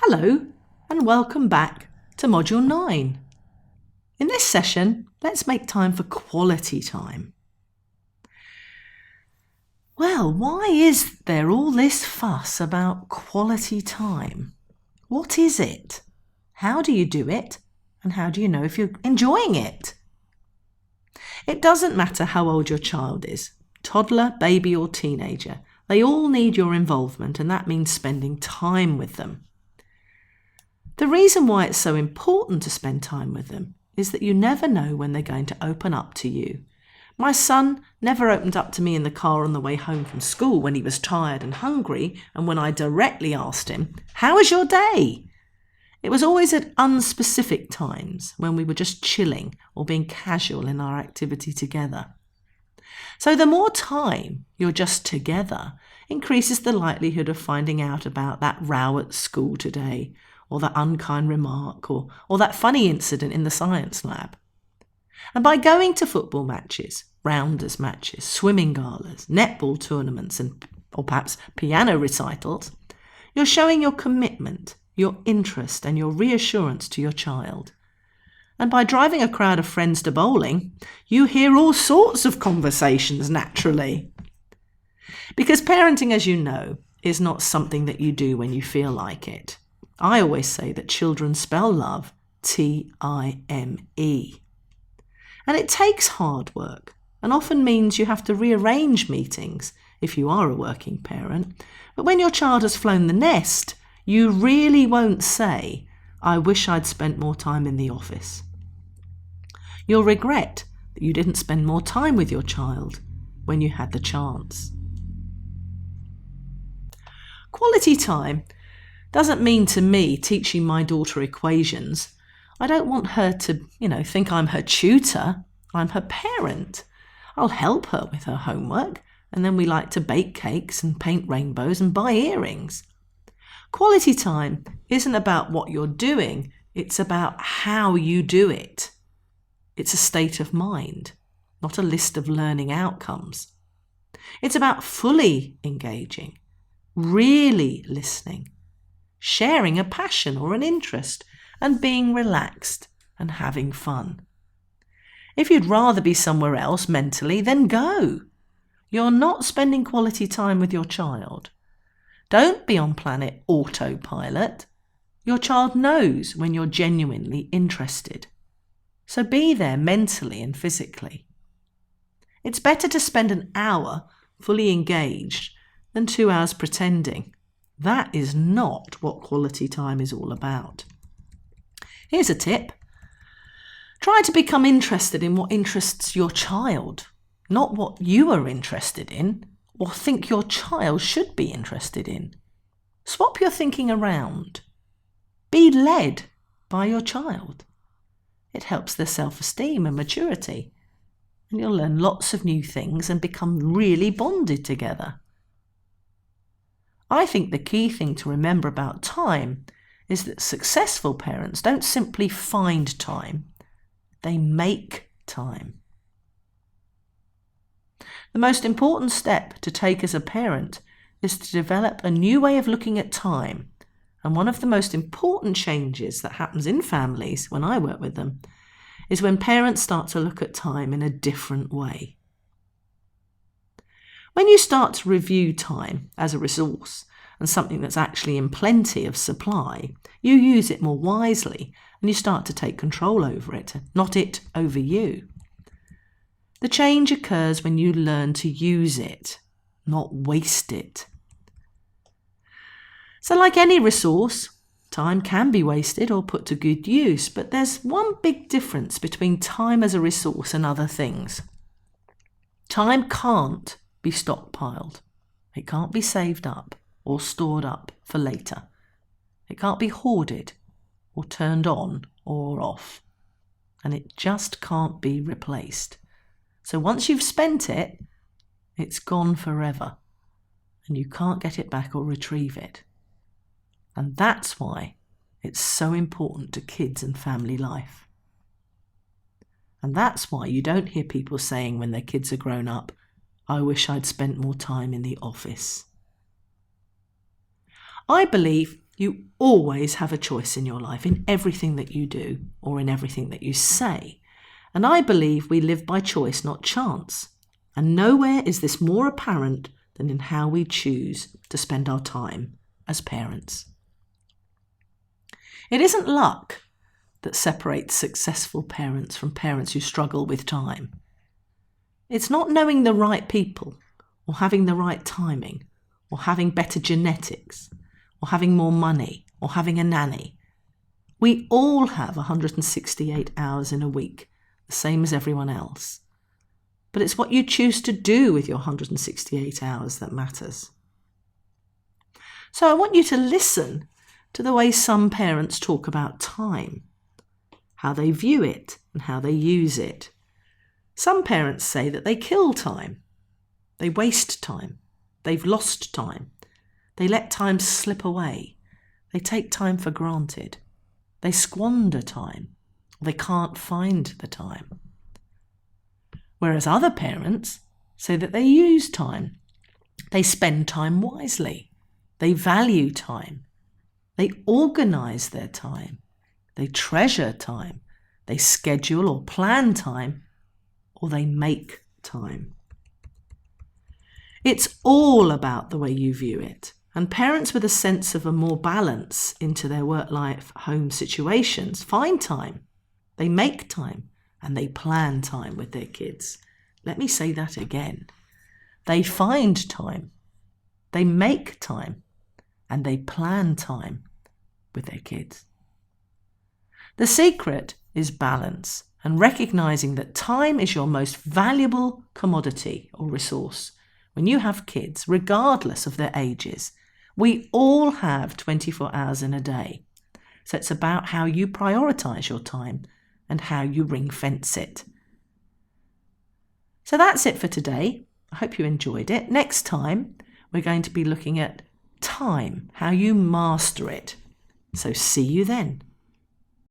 Hello and welcome back to Module 9. In this session, let's make time for quality time. Well, why is there all this fuss about quality time? What is it? How do you do it? And how do you know if you're enjoying it? It doesn't matter how old your child is, toddler, baby or teenager. They all need your involvement, and that means spending time with them. The reason why it's so important to spend time with them is that you never know when they're going to open up to you. My son never opened up to me in the car on the way home from school when he was tired and hungry, and when I directly asked him, "How was your day?" It was always at unspecific times when we were just chilling or being casual in our activity together. So the more time you're just together increases the likelihood of finding out about that row at school today, or that unkind remark, or that funny incident in the science lab. And by going to football matches, rounders matches, swimming galas, netball tournaments, or perhaps piano recitals, you're showing your commitment, your interest, and your reassurance to your child. And by driving a crowd of friends to bowling, you hear all sorts of conversations naturally. Because parenting, as you know, is not something that you do when you feel like it. I always say that children spell love Time. And it takes hard work and often means you have to rearrange meetings if you are a working parent. But when your child has flown the nest, you really won't say, "I wish I'd spent more time in the office." You'll regret that you didn't spend more time with your child when you had the chance. Quality time doesn't mean to me teaching my daughter equations. I don't want her to, think I'm her tutor. I'm her parent. I'll help her with her homework, and then we like to bake cakes and paint rainbows and buy earrings. Quality time isn't about what you're doing, it's about how you do it. It's a state of mind, not a list of learning outcomes. It's about fully engaging, really listening, sharing a passion or an interest, and being relaxed and having fun. If you'd rather be somewhere else mentally, then go. You're not spending quality time with your child. Don't be on planet autopilot. Your child knows when you're genuinely interested. So be there mentally and physically. It's better to spend an hour fully engaged than 2 hours pretending. That is not what quality time is all about. Here's a tip. Try to become interested in what interests your child, not what you are interested in or think your child should be interested in. Swap your thinking around. Be led by your child. It helps their self-esteem and maturity, and you'll learn lots of new things and become really bonded together. I think the key thing to remember about time is that successful parents don't simply find time, they make time. The most important step to take as a parent is to develop a new way of looking at time, and one of the most important changes that happens in families when I work with them is when parents start to look at time in a different way. When you start to review time as a resource and something that's actually in plenty of supply, you use it more wisely and you start to take control over it, not it over you. The change occurs when you learn to use it, not waste it. So like any resource, time can be wasted or put to good use, but there's one big difference between time as a resource and other things. Time can't be stockpiled. It can't be saved up or stored up for later. It can't be hoarded or turned on or off. And it just can't be replaced. So once you've spent it, it's gone forever. And you can't get it back or retrieve it. And that's why it's so important to kids and family life. And that's why you don't hear people saying when their kids are grown up, "I wish I'd spent more time in the office." I believe You always have a choice in your life, in everything that you do or in everything that you say. And I believe we live by choice, not chance. And nowhere is this more apparent than in how we choose to spend our time as parents. It isn't luck that separates successful parents from parents who struggle with time. It's not knowing the right people or having the right timing or having better genetics or having more money or having a nanny. We all have 168 hours in a week, the same as everyone else. But it's what you choose to do with your 168 hours that matters. So I want you to listen to the way some parents talk about time, how they view it and how they use it. Some parents say that they kill time, they waste time, they've lost time, they let time slip away, they take time for granted, they squander time, they can't find the time. Whereas other parents say that they use time, they spend time wisely, they value time, they organise their time, they treasure time, they schedule or plan time, or they make time. It's all about the way you view it. And parents with a sense of a more balance into their work-life home situations find time, they make time, and they plan time with their kids. Let me say that again. They find time, they make time, and they plan time with their kids. The secret is balance and recognizing that time is your most valuable commodity or resource. When you have kids, regardless of their ages, we all have 24 hours in a day. So it's about how you prioritize your time and how you ring fence it. So that's it for today. I hope you enjoyed it. Next time, we're going to be looking at time, how you master it. So see you then.